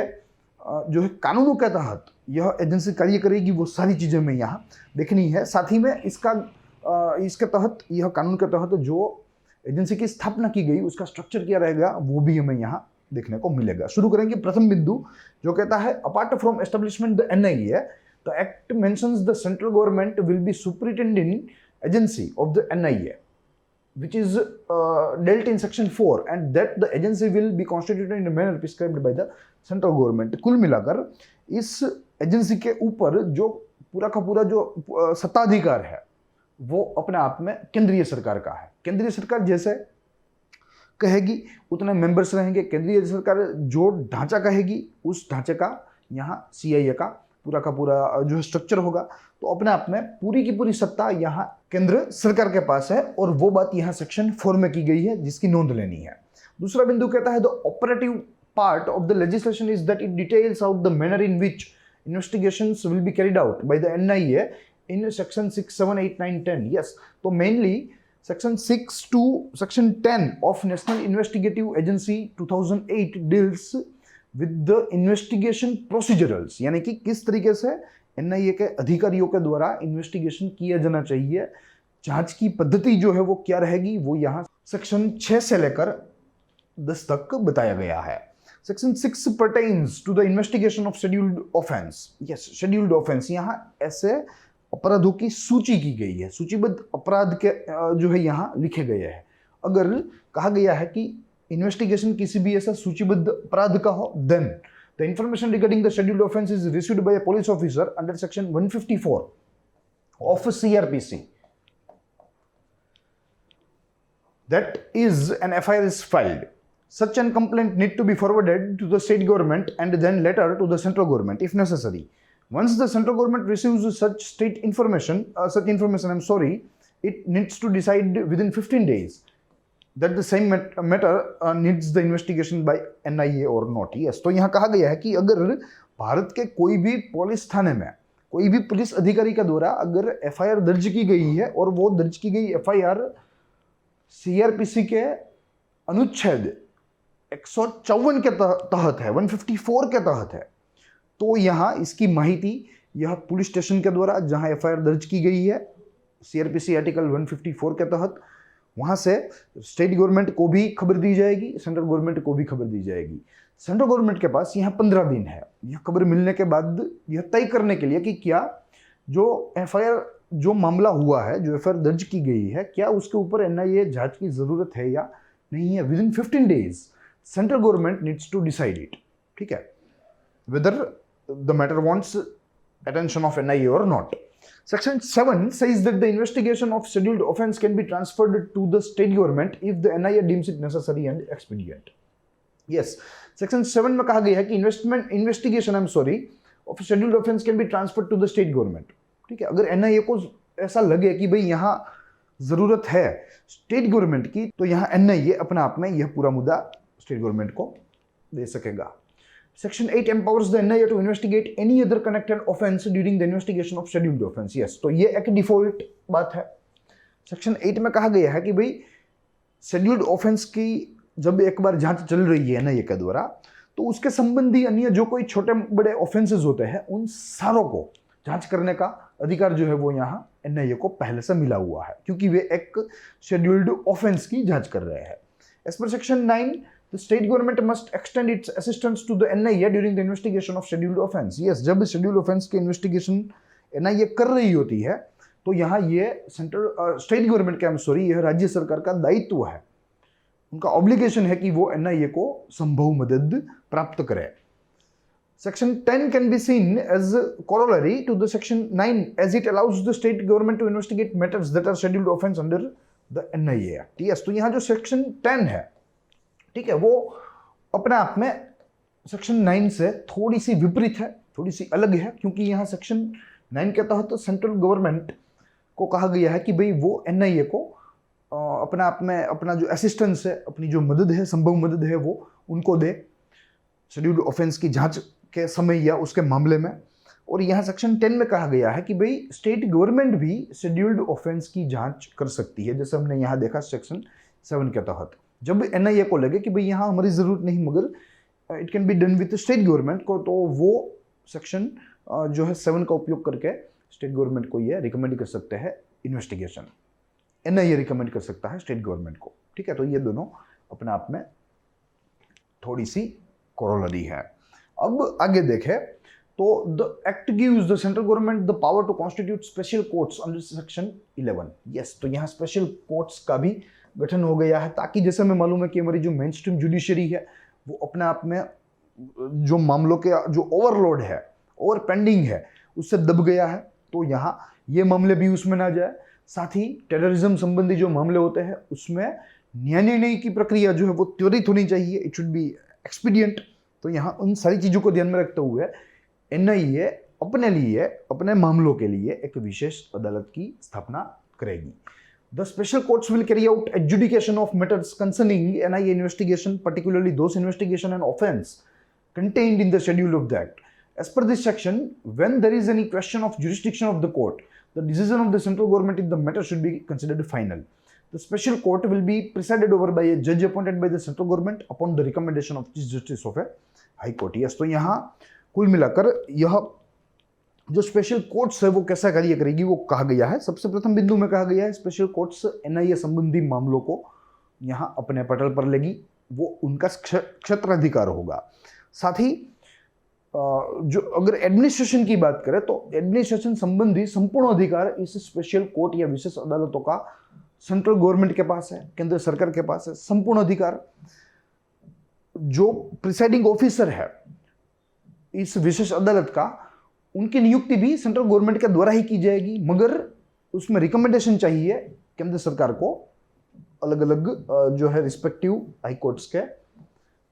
जो है कानूनों के तहत यह एजेंसी कार्य करेगी, वो सारी चीज़ें हमें यहाँ देखनी है। साथ ही में इसके तहत, यह कानून के तहत जो एजेंसी की स्थापना की गई उसका स्ट्रक्चर क्या रहेगा, वो भी हमें यहाँ देखने को मिलेगा। शुरू करेंगे प्रथम बिंदु जो कहता है apart from establishment the NIA the act mentions the central government will be superintending agency of the NIA which is dealt in section 4 and that the agency will be constituted in a manner prescribed by the central government। कुल मिलाकर इस agency के ऊपर जो पूरा का पूरा जो सत्ताधिकार है वो अपने आप में केंद्रीय सरकार का है। केंद्रीय सरकार जैसे कहेगी उतने मेंबर्स रहेंगे। केंद्रीय सरकार जो ढांचा कहेगी उस ढांचे का यहाँ सीआईए का पूरा जो स्ट्रक्चर होगा। तो अपने आप में पूरी की पूरी सत्ता यहाँ केंद्र सरकार के पास है, और वो बात यहाँ सेक्शन 4 में की गई है जिसकी नोंद लेनी है। दूसरा बिंदु कहता है the operative part of the legislation is that it details out the manner in which investigations will be carried out by the NIA in section 6, 7, 8, 9, 10। Yes, तो mainly section 6 to section 10 of National Investigative Agency 2008 deals with the investigation procedurals, यानी कि किस तरीके से NIA के अधिकारियों के द्वारा इन्वेस्टिगेशन किया जाना चाहिए, जांच की पद्धति जो है वो क्या रहेगी, वो यहाँ सेक्शन 6 से लेकर 10 तक बताया गया है। Section 6 pertains to the investigation of scheduled offense। Yes, scheduled offence, यहाँ ऐसे अपराधों की सूची की गई है, सूचीबद्ध अपराध के जो है यहाँ लिखे गए हैं। अगर कहा गया है कि इन्वेस्टिगेशन किसी भी ऐसा सूचीबद्ध अपराध का हो, then the information regarding the scheduled offence is received by a police officer under section 154 of CrPC, that is an FIR is filed. Such an complaint need to be forwarded to the state government and then later to the central government if necessary. Once the central government receives such information, I'm sorry, it needs to decide within 15 days that the same matter needs the investigation by NIA or not. Yes, तो यहाँ कहा गया है कि अगर भारत के कोई भी पुलिस थाने में कोई भी पुलिस अधिकारी का द्वारा अगर FIR दर्ज की गई है और वो दर्ज की गई FIR CRPC के अनुच्छेद 154 के तहत है, 154 के तहत है, तो यहाँ इसकी माहिती यह पुलिस स्टेशन के द्वारा जहाँ FIR दर्ज की गई है CRPC आर्टिकल 154 के तहत, वहाँ से स्टेट गवर्नमेंट को भी खबर दी जाएगी, सेंट्रल गवर्नमेंट को भी खबर दी जाएगी। सेंट्रल गवर्नमेंट के पास यहाँ 15 दिन है यह खबर मिलने के बाद यह तय करने के लिए कि क्या जो FIR जो मामला हुआ है, जो FIR दर्ज की गई है, क्या उसके ऊपर NIA जांच की जरूरत है या नहीं है। Within 15 days central government needs to decide it, ठीक है, whether the matter wants attention of NIA or not. Section 7 says that the investigation of scheduled offence can be transferred to the state government if the NIA deems it necessary and expedient. Yes, Section 7 में कहा गया है कि investigation of scheduled offence can be transferred to the state government. ठीक है, अगर NIA को ऐसा लगे कि भाई यहाँ जरूरत है स्टेट गवर्नमेंट की, तो यहाँ NIA अपने आप में यह पूरा मुद्दा स्टेट गवर्नमेंट को दे सकेगा। Section 8 empowers the NIA to investigate any other connected offence during the investigation of scheduled offence. Yes, तो ये एक डिफॉल्ट बात है। Section 8 में कहा गया है कि भाई scheduled offence की जब एक बार जांच चल रही है NIA के द्वारा, तो उसके संबंधी अन्य जो कोई छोटे बड़े ऑफेंसेस होते हैं उन सारों को जांच करने का अधिकार जो है वो यहाँ NIA को पहले से मिला हुआ है, क्योंकि वे एक शेड्यूल्ड ऑफेंस की जांच कर रहे हैं। As per Section 9, the state government must extend its assistance to the NIA during the investigation of scheduled offence. Yes, जब scheduled offence की investigation NIA कर रही होती है, तो यहाँ ये स्टेट गवर्नमेंट का यह राज्य सरकार का दायित्व है, उनका ऑब्लिगेशन है कि वो NIA को संभव मदद प्राप्त करे। Section 10 can be seen as a corollary to the Section 9 as it allows the state government to investigate matters that are scheduled offence under the NIA Act. Yes, तो यहाँ जो Section 10 है, ठीक है, वो अपने आप में Section 9 से थोड़ी सी विपरीत है, थोड़ी सी अलग है, क्योंकि यहाँ Section 9 के तहत तो सेंट्रल गवर्नमेंट को कहा गया है कि भाई वो NIA को अपने आप में अपना जो असिस्टेंस है, अपनी जो मदद है, संभव मदद है, वो उनको दे शेड्यूल्ड ऑफेंस की जांच के समय या उसके मामले में। और यहाँ Section 10 में कहा गया है कि भाई स्टेट गवर्नमेंट भी शेड्यूल्ड ऑफेंस की जांच कर सकती है, जैसे हमने यहाँ देखा Section 7 के तहत। जब NIA को लगे कि भाई यहाँ हमारी ज़रूरत नहीं, मगर it can be done with state government को, तो वो सेक्शन जो है 7 का उपयोग करके स्टेट गवर्नमेंट को ये रिकमेंड कर सकते हैं इन्वेस्टिगेशन, NIA रिकमेंड कर सकता है स्टेट गवर्नमेंट को। ठीक है, तो ये दोनों अपने आप में थोड़ी सी कोरोलरी है। अब आगे देखें तो the act gives the central government the power to constitute special courts under Section 11। Yes, तो यहाँ स्पेशल कोर्ट्स का भी गठन हो गया है, ताकि जैसे हमें मालूम है कि हमारी जो मेन स्ट्रीम जुडिशरी है वो अपने आप में जो मामलों के जो ओवरलोड है, ओवर पेंडिंग है, उससे दब गया है, तो यहाँ ये मामले भी उसमें ना जाए। साथ ही टेररिज्म संबंधी जो मामले होते हैं उसमें न्याय निर्णय की प्रक्रिया जो है वो त्वरित होनी चाहिए, इट शुड बी एक्सपीडियंट। तो यहाँ उन सारी चीज़ों को ध्यान में रखते हुए NIA अपने लिए, अपने मामलों के लिए एक विशेष अदालत की स्थापना करेगी। The special courts will carry out adjudication of matters concerning NIA investigation, particularly those investigation and offence contained in the schedule of the Act. As per this section, when there is any question of jurisdiction of the court, the decision of the central government in the matter should be considered final. The special court will be presided over by a judge appointed by the central government upon the recommendation of Chief Justice of a High Court. Yes, तो यहाँ कुल मिलाकर यह जो special courts है वो कैसा कार्य करेगी वो कहा गया है। सबसे प्रथम बिंदु में कहा गया है स्पेशल कोर्ट्स NIA संबंधी मामलों को यहाँ अपने पटल पर लेगी, वो उनका क्षेत्राधिकार होगा। साथ ही जो अगर एडमिनिस्ट्रेशन की बात करें तो एडमिनिस्ट्रेशन संबंधी संपूर्ण अधिकार इस स्पेशल कोर्ट या विशेष अदालतों का सेंट्रल गवर्नमेंट के पास है, केंद्र सरकार के पास है संपूर्ण अधिकार। जो प्रिसाइडिंग ऑफिसर है इस विशेष अदालत का, उनकी नियुक्ति भी सेंट्रल गवर्नमेंट के द्वारा ही की जाएगी, मगर उसमें रिकमेंडेशन चाहिए केंद्र सरकार को, अलग अलग जो है रिस्पेक्टिव हाई कोर्ट्स के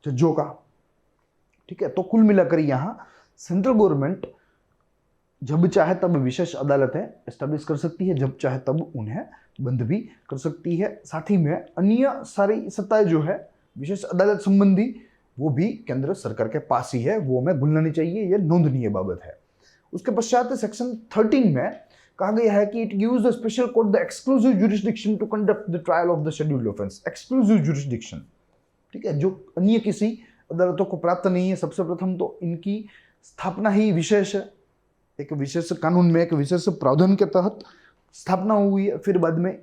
जजों का। ठीक है, तो कुल मिलाकर यहाँ सेंट्रल गवर्नमेंट जब चाहे तब विशेष अदालतें एस्टेब्लिश कर सकती है, जब चाहे तब उन्हें बंद भी कर सकती है। साथ ही में अन्य सारी सत्ताएं जो है विशेष अदालत संबंधी वो भी केंद्र सरकार के पास ही है, वो हमें भूलना नहीं चाहिए, ये नोंदनीय बाबत है। उसके पश्चात सेक्शन 13 में कहा गया है कि it gives the special court the exclusive jurisdiction to conduct the trial of the scheduled offence. Exclusive jurisdiction, ठीक है, जो अन्य किसी अदालतों को प्राप्त नहीं है। सबसे प्रथम तो इनकी स्थापना ही विशेष है, एक विशेष कानून में एक विशेष प्रावधान के तहत स्थापना हुई है। फिर बाद में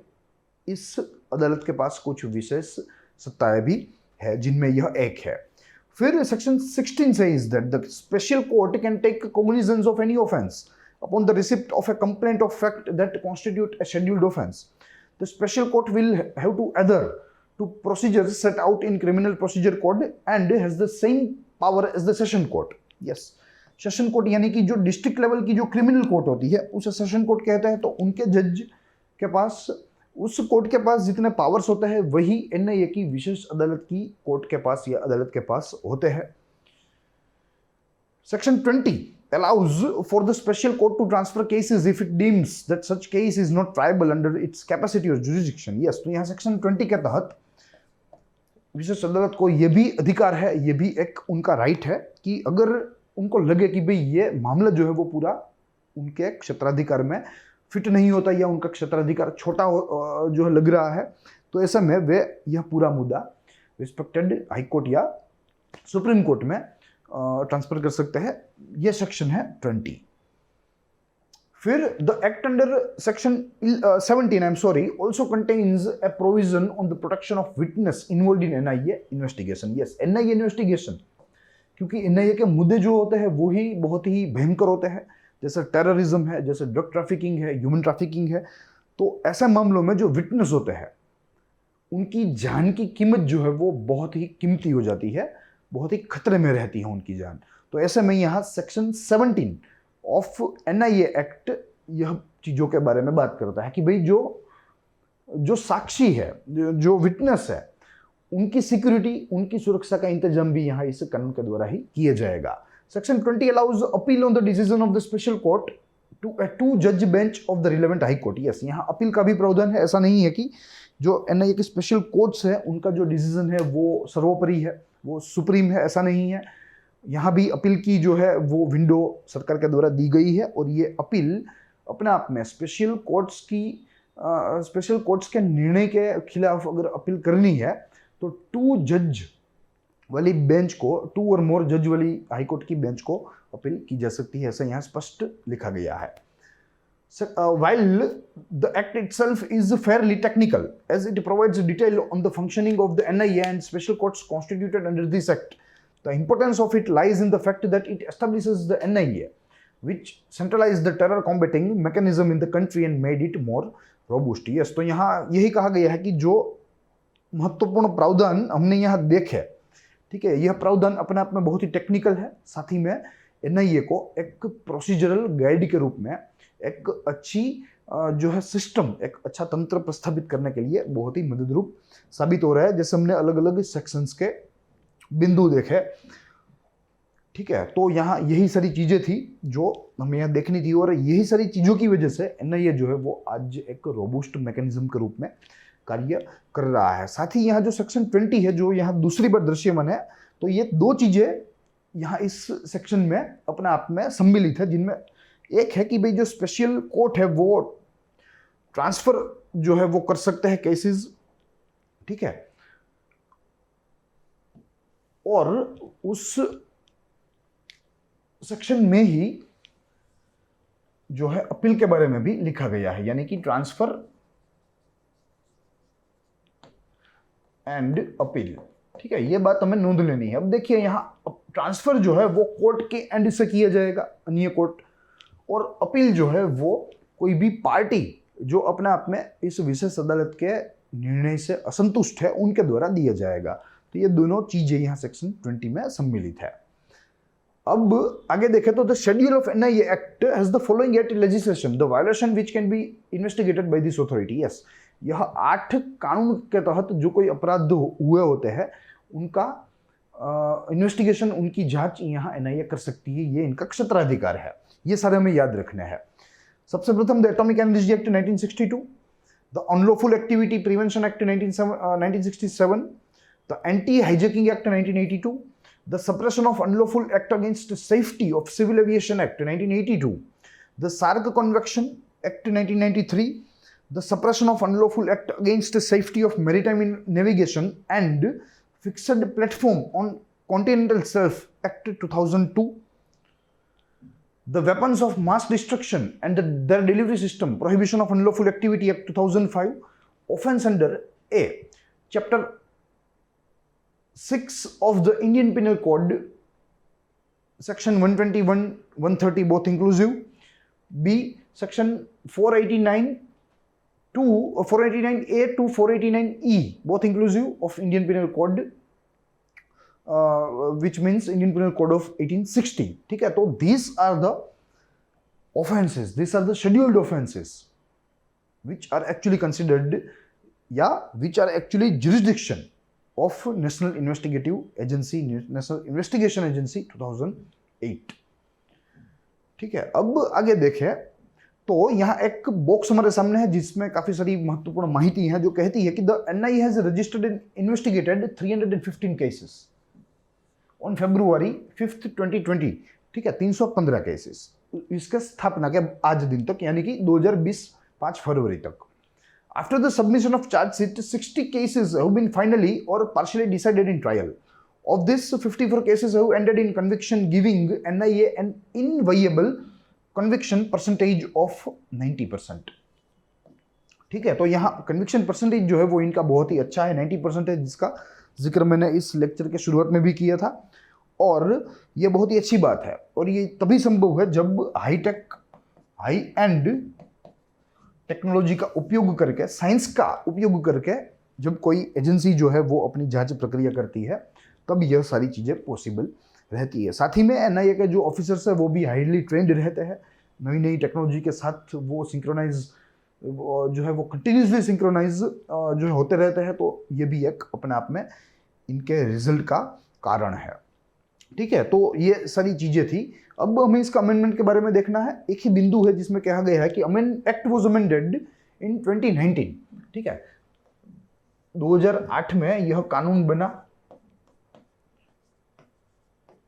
इस अदालत के पास कुछ विशेष सत्ताएं भी है, जिनमें यह एक है। फिर section 16 says that the special court can take cognizance of any offense upon the receipt of a complaint of fact that constitute a scheduled offense. The special court will have to adhere to procedures set out in criminal procedure code and has the same power as the session court. Yes, session court यानी कि जो district level की जो criminal court होती है उसे session court कहते हैं। तो उनके जज के पास, उस कोर्ट के पास जितने पावर्स होते हैं वही एनआईए की विशेष अदालत की कोर्ट के पास या अदालत के पास होते हैं। Section 20 allows for the special court to transfer cases if it deems that such case is not triable under its capacity or jurisdiction. Yes, तो यहाँ सेक्शन 20 के तहत विशेष अदालत को यह भी अधिकार है, यह भी एक उनका राइट है कि अगर उनको लगे कि भाई ये मामला जो है वो पूरा उनके क्षेत्राधिकार में फिट नहीं होता या उनका क्षेत्राधिकार छोटा जो है लग रहा है, तो ऐसा में वे यह पूरा मुद्दा रिस्पेक्टेड हाई कोर्ट या सुप्रीम कोर्ट में ट्रांसफर कर सकते हैं। यह सेक्शन है 20। फिर the act under section 17 I am sorry also contains A provision on the protection of witness involved in NIA investigation. Yes, NIA investigation, क्योंकि एनआईए के मुद्दे जो होते हैं वो ही बहुत ही भयंकर होते हैं, जैसे टेररिज्म है, जैसे ड्रग ट्रैफिकिंग है, ह्यूमन ट्रैफिकिंग है। तो ऐसे मामलों में जो विटनेस होते हैं उनकी जान की कीमत जो है वो बहुत ही कीमती हो जाती है, बहुत ही खतरे में रहती है उनकी जान। तो ऐसे में यहाँ सेक्शन 17 ऑफ एनआईए एक्ट यह चीज़ों के बारे में बात करता है कि भाई जो साक्षी है, जो विटनेस है, उनकी सिक्योरिटी, उनकी सुरक्षा का इंतजाम भी यहाँ इस कानून के द्वारा ही किया जाएगा। Section 20 allows appeal on the decision of the special court to a 2 जज bench of the relevant high court. Yes, यहाँ अपील का भी प्रावधान है। ऐसा नहीं है कि जो एनआईए के स्पेशल कोर्ट्स है उनका जो डिसीजन है वो सर्वोपरि है, वो सुप्रीम है, ऐसा नहीं है। यहाँ भी अपील की जो है वो विंडो सरकार के द्वारा दी गई है और ये अपील अपने आप में स्पेशल कोर्ट्स के निर्णय के खिलाफ अगर अपील करनी है तो 2 जज वाली बेंच को, 2 और मोर जज वाली हाईकोर्ट की बेंच को अपील की जा सकती है, ऐसा यहाँ स्पष्ट लिखा गया है। While the act itself is fairly technical, as it provides detail on the functioning of the NIA and special courts constituted under this act, the importance of it lies in the fact that it establishes the NIA, which centralized the terror combating mechanism in the country and made it more robust. Yes, तो यहाँ यही कहा गया है कि जो महत्वपूर्ण प्रावधान हमने यहाँ देखे, ठीक है, यह प्रावधान अपने आप में बहुत ही टेक्निकल है, साथ ही में एनआईए को एक प्रोसीजरल गाइड के रूप में एक अच्छी जो है सिस्टम, एक अच्छा तंत्र प्रस्थापित करने के लिए बहुत ही मददरूप साबित हो रहा है। जैसे हमने अलग अलग सेक्शंस के बिंदु देखे, ठीक है, तो यहाँ यही सारी चीजें थी जो हमें यहाँ देखनी थी और यही सारी चीजों की वजह से एनआईए जो है वो आज एक रोबस्ट मैकेनिज्म के रूप में कार्य कर रहा है। साथ ही यहाँ जो सेक्शन 20 है जो यहाँ दूसरी बार दृश्यमान है, तो ये 2 चीजें यहाँ इस सेक्शन में अपने आप में सम्मिलित है, जिनमें एक है कि भाई जो स्पेशल कोर्ट है वो ट्रांसफर जो है वो कर सकते हैं केसेस, ठीक है, और उस सेक्शन में ही जो है अपील के बारे में भी लिखा गया है, यानी कि ट्रांसफर एंड अपील, ठीक है, ये बात हमें नोंद लेनी है। अब देखिए यहाँ ट्रांसफर जो है वो कोर्ट के एंड से किया जाएगा, अन्य कोर्ट, और अपील जो है वो कोई भी पार्टी जो अपने आप में इस विशेष अदालत के निर्णय से असंतुष्ट है उनके द्वारा दिया जाएगा। तो ये दोनों चीजें यहाँ सेक्शन 20 में सम्मिलित है। अब आगे देखें तो the schedule of NIA act has the following 8 legislation the violation which can be investigated by this authority. Yes, यह 8 कानून के तहत जो कोई अपराध हुए होते हैं उनका इन्वेस्टिगेशन, उनकी जांच यहाँ एनआईए कर सकती है, ये इनका क्षेत्राधिकार है। ये सारे हमें याद रखने हैं। सबसे प्रथम the atomic energy act 1962, the unlawful activity prevention act 1967, the anti hijacking act 1982, the suppression of unlawful act against safety of civil aviation act 1982, the SAARC convention act 1993, the suppression of unlawful act against the safety of maritime navigation and fixed platform on continental shelf act 2002, the weapons of mass destruction and their delivery system prohibition of unlawful activity act 2005, offense under a chapter 6 of the Indian Penal Code section 121 130 both inclusive, b section 489 to 489A to 489E, both inclusive of Indian Penal Code, which means Indian Penal Code of 1860. ठीक है, तो these are the offenses, these are the scheduled offenses which are actually considered, which are actually jurisdiction of National Investigative Agency, National Investigation Agency 2008. ठीक है, अब आगे देखें तो यहाँ एक बॉक्स हमारे सामने है जिसमें काफी सारी महत्वपूर्ण माहिती है जो कहती है कि the NIA has registered and investigated 315 cases on February 5th 2020। ठीक है, 315 केसेस इसके स्थापना के आज दिन तक, यानी कि 2020 5 फरवरी तक। After the submission of chargesheet 60 cases have been finally और partially decided in trial. Of this 54 cases have ended in conviction, giving NIA an enviable conviction percentage of 90%। ठीक है, तो यहाँ कन्विक्शन परसेंटेज जो है वो इनका बहुत ही अच्छा है, 90% है, जिसका जिक्र मैंने इस लेक्चर के शुरुआत में भी किया था। और ये बहुत ही अच्छी बात है, और ये तभी संभव है जब हाई एंड टेक्नोलॉजी का उपयोग करके, साइंस का उपयोग करके जब कोई एजेंसी जो है वो अपनी जांच प्रक्रिया करती है, तब यह सारी चीज़ें पॉसिबल रहती है। साथ ही में एनआईए के जो ऑफिसर्स है वो भी हाईली ट्रेंड रहते हैं, नई नई टेक्नोलॉजी के साथ वो सिंक्रोनाइज जो है वो कंटिन्यूसली सिंक्रोनाइज जो है होते रहते हैं, तो ये भी एक अपने आप में इनके रिजल्ट का कारण है। ठीक है, तो ये सारी चीज़ें थी। अब हमें इसका अमेंडमेंट के बारे में देखना है। एक ही बिंदु है जिसमें कहा गया है कि एक्ट वाज अमेंडेड इन 2019। ठीक है, 2008 में यह कानून बना,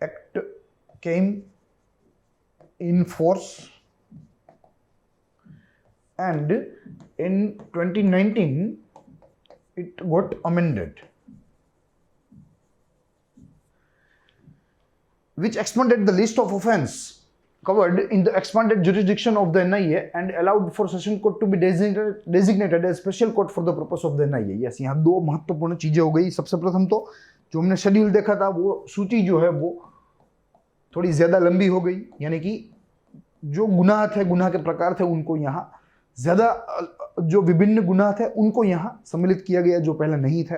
act came in force and in 2019 it got amended, which expanded the list of offense covered in the expanded jurisdiction of the NIA and allowed for session court to be designated as special court for the purpose of the NIA। yes, यहाँ दो महत्वपूर्ण चीजें हो गई। सबसे प्रथम तो जो हमने शेड्यूल देखा था वो सूची जो है वो थोड़ी ज्यादा लंबी हो गई, यानी कि जो गुनाह थे, गुनाह के प्रकार थे, उनको यहाँ ज्यादा, जो विभिन्न गुनाह थे उनको यहाँ सम्मिलित किया गया जो पहले नहीं थे।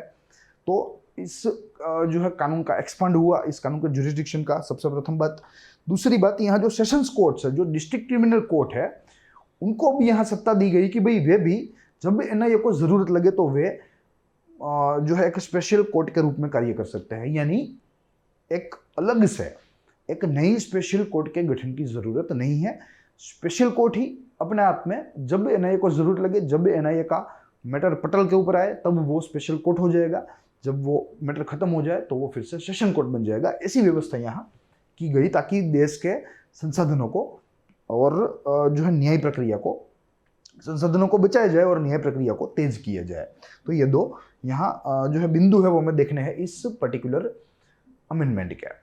तो इस जो है कानून का एक्सपांड हुआ, इस कानून के जुरिस्डिक्शन का, सबसे प्रथम बात। दूसरी बात, यहाँ जो सेशंस कोर्ट्स है, जो डिस्ट्रिक्ट क्रिमिनल कोर्ट है, उनको भी यहाँ सत्ता दी गई कि भाई वे भी जब एनआईए को जरूरत लगे तो वे जो है एक स्पेशल कोर्ट के रूप में कार्य कर सकते हैं। यानी एक अलग से एक नई स्पेशल कोर्ट के गठन की जरूरत नहीं है। स्पेशल कोर्ट ही अपने आप में जब एनआईए को जरूरत लगे, जब एनआईए का मैटर पटल के ऊपर आए, तब वो स्पेशल कोर्ट हो जाएगा। जब वो मैटर खत्म हो जाए तो वो फिर से सेशन कोर्ट बन जाएगा। ऐसी व्यवस्था यहाँ की गई ताकि देश के संसाधनों को और जो है न्याय प्रक्रिया को, संसाधनों को बचाया जाए और न्याय प्रक्रिया को तेज किया जाए। तो ये दो यहाँ जो है बिंदु है वो हमें देखने हैं इस पर्टिकुलर अमेंडमेंट के।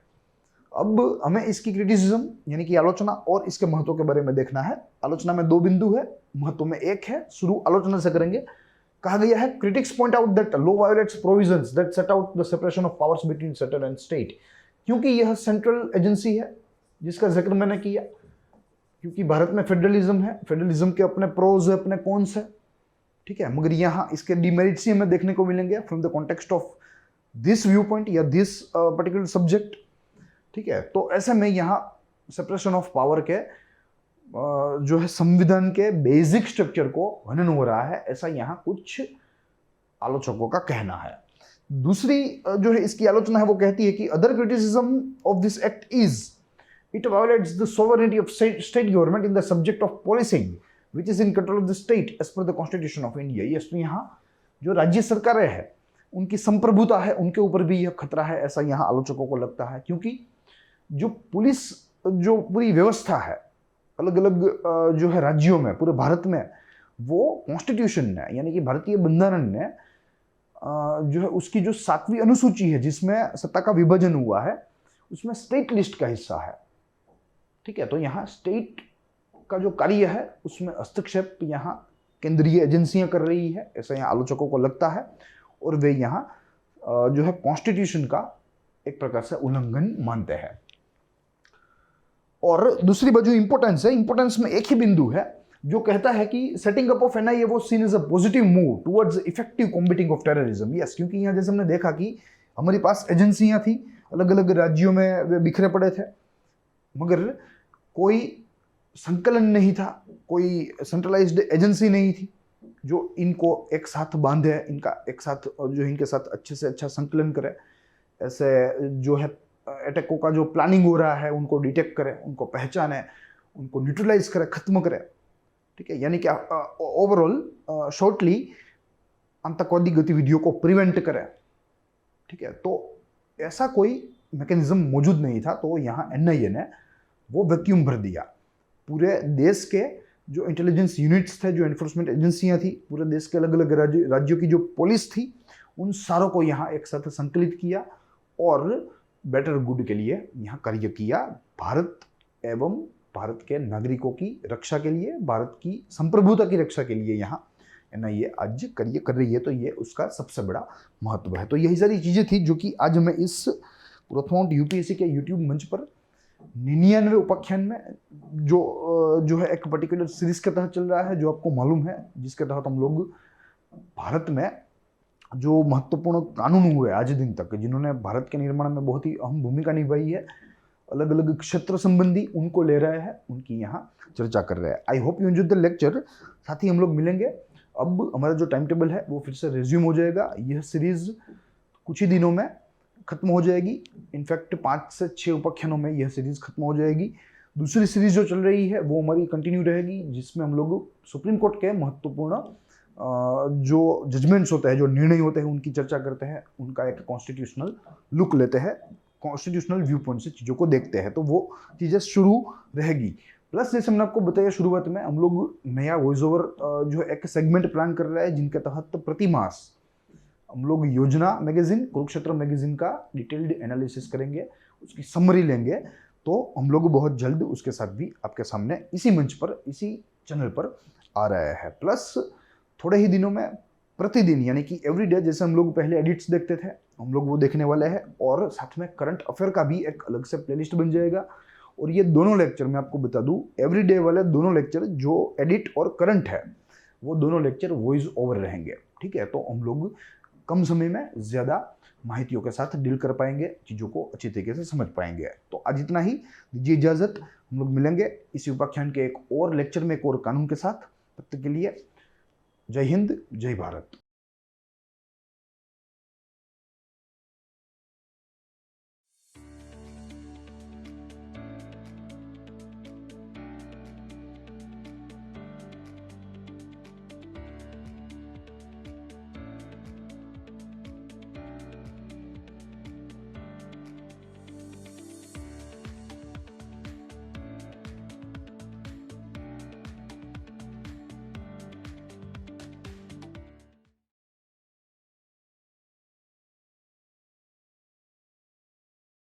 अब हमें इसकी क्रिटिसिज्म यानी कि आलोचना और इसके महत्व के बारे में देखना है। आलोचना में दो बिंदु है, महत्व में एक है। शुरू आलोचना से करेंगे। कहा गया है, critics point out that law violates provisions that set out the separation of powers between centre and state. क्योंकि यह सेंट्रल एजेंसी है जिसका जिक्र मैंने किया, क्योंकि भारत में फेडरलिज्म है, फेडरलिज्म के अपने प्रोज है, अपने कॉन्स है। ठीक है, मगर यहाँ इसके डिमेरिट्स ही हमें देखने को मिलेंगे from the context of this view point या दिस पर्टिकुलर सब्जेक्ट। ठीक है, तो ऐसे में यहाँ सेपरेशन ऑफ पावर के जो है संविधान के बेसिक स्ट्रक्चर को हनन हो रहा है, ऐसा यहाँ कुछ आलोचकों का कहना है। दूसरी जो है इसकी आलोचना है वो कहती है कि other criticism of this act is it violates the sovereignty of state government in the subject of policing which is in control of the state as per the constitution of India. ये तो यहाँ जो राज्य सरकारें हैं उनकी संप्रभुता है, उनके ऊपर भी यह खतरा है, ऐसा यहाँ आलोचकों को लगता है। क्योंकि जो पुलिस जो पूरी व्यवस्था है अलग अलग जो है राज्यों में पूरे भारत में, वो कॉन्स्टिट्यूशन ने यानी कि भारतीय बंधारण ने जो है उसकी जो 7वीं अनुसूची है जिसमें सत्ता का विभाजन हुआ है उसमें स्टेट लिस्ट का हिस्सा है। ठीक है, तो यहाँ स्टेट का जो कार्य है उसमें हस्तक्षेप यहाँ केंद्रीय एजेंसियां कर रही है, ऐसा यहाँ आलोचकों को लगता है। और वे यहाँ जो है कॉन्स्टिट्यूशन का एक प्रकार से उल्लंघन मानते हैं। और दूसरी बाजू इंपोर्टेंस है, इंपोर्टेंस में एक ही बिंदु है जो कहता है कि setting up of NIA was seen as a positive move towards effective combating of terrorism. Yes, क्योंकि यहाँ जैसे हमने देखा कि हमारे पास एजेंसियां थी, अलग अलग राज्यों में वे बिखरे पड़े थे, मगर कोई संकलन नहीं था, कोई सेंट्रलाइज्ड एजेंसी नहीं थी जो इनको एक साथ बांधे, इनका एक साथ जो इनके साथ अच्छे से अच्छा संकलन करे, ऐसे जो है अटैकों का जो प्लानिंग हो रहा है उनको डिटेक्ट करे, उनको पहचाने, उनको न्यूट्रलाइज करे, खत्म करे। ठीक है, यानी कि ओवरऑल शॉर्टली आतंकवादी गतिविधियों को प्रिवेंट करे। ठीक है, तो ऐसा कोई मैकेनिज्म मौजूद नहीं था, तो यहाँ एनआईए ने वो वैक्यूम भर दिया। पूरे देश के जो इंटेलिजेंस यूनिट्स थे, जो एनफोर्समेंट एजेंसियां थी, पूरे देश के अलग अलग राज्यों की जो पुलिस थी, उन सारों को यहाँ एक साथ संकलित किया और बेटर गुड के लिए यहाँ कार्य किया। भारत एवं भारत के नागरिकों की रक्षा के लिए, भारत की संप्रभुता की रक्षा के लिए यहाँ एनआईए आज कार्य कर रही है। तो ये उसका सबसे बड़ा महत्व है। तो यही सारी चीज़ें थी जो कि आज मैं इस प्रोथमाउंट यूपीएससी के यूट्यूब मंच पर 99वें उपाख्यान में जो है एक पर्टिकुलर सीरीज के तहत चल रहा है, जो आपको मालूम है, जिसके तहत हम लोग भारत में जो महत्वपूर्ण कानून हुए आज दिन तक, जिन्होंने भारत के निर्माण में बहुत ही अहम भूमिका निभाई है, अलग अलग क्षेत्र संबंधी, उनको ले रहे हैं, उनकी यहाँ चर्चा कर रहे हैं। I hope you enjoy the lecture. साथ ही हम लोग मिलेंगे। अब हमारा जो टाइम टेबल है वो फिर से रिज्यूम हो जाएगा। यह सीरीज कुछ ही दिनों में खत्म हो जाएगी। इनफैक्ट 5 से 6 उपाख्यानों में यह सीरीज खत्म हो जाएगी। दूसरी सीरीज जो चल रही है वो हमारी कंटिन्यू रहेगी, जिसमें हम लोग सुप्रीम कोर्ट के महत्वपूर्ण जो जजमेंट्स होते हैं, जो निर्णय होते हैं, उनकी चर्चा करते हैं, उनका एक कॉन्स्टिट्यूशनल लुक लेते हैं, कॉन्स्टिट्यूशनल व्यू पॉइंट से चीज़ों को देखते हैं। तो वो चीज़ें शुरू रहेगी। प्लस जैसे मैंने आपको बताया शुरुआत में, हम लोग नया वॉइस ओवर जो एक सेगमेंट प्लान कर रहे हैं, जिनके तहत प्रति मास हम लोग योजना मैगजीन, कुरुक्षेत्र मैगजीन का डिटेल्ड एनालिसिस करेंगे, उसकी समरी लेंगे। तो हम लोग बहुत जल्द उसके साथ भी आपके सामने इसी मंच पर, इसी चैनल पर आ रहे हैं। प्लस थोड़े ही दिनों में प्रतिदिन यानी कि एवरीडे, जैसे हम लोग पहले एडिट्स देखते थे, हम लोग वो देखने वाले हैं, और साथ में करंट अफेयर का भी एक अलग से प्लेलिस्ट बन जाएगा। और ये दोनों लेक्चर मैं आपको बता दूं, एवरीडे वाले दोनों लेक्चर जो एडिट और करंट है, वो दोनों लेक्चर वॉइस ओवर रहेंगे। ठीक है, तो हम लोग कम समय में ज़्यादा माहितियों के साथ डील कर पाएंगे, चीज़ों को अच्छी तरीके से समझ पाएंगे। तो आज इतना ही, दीजिए इजाज़त। हम लोग मिलेंगे इसी उपाख्यान के एक और लेक्चर में, एक और कानून के साथ। तब तक के लिए जय हिंद, जय भारत।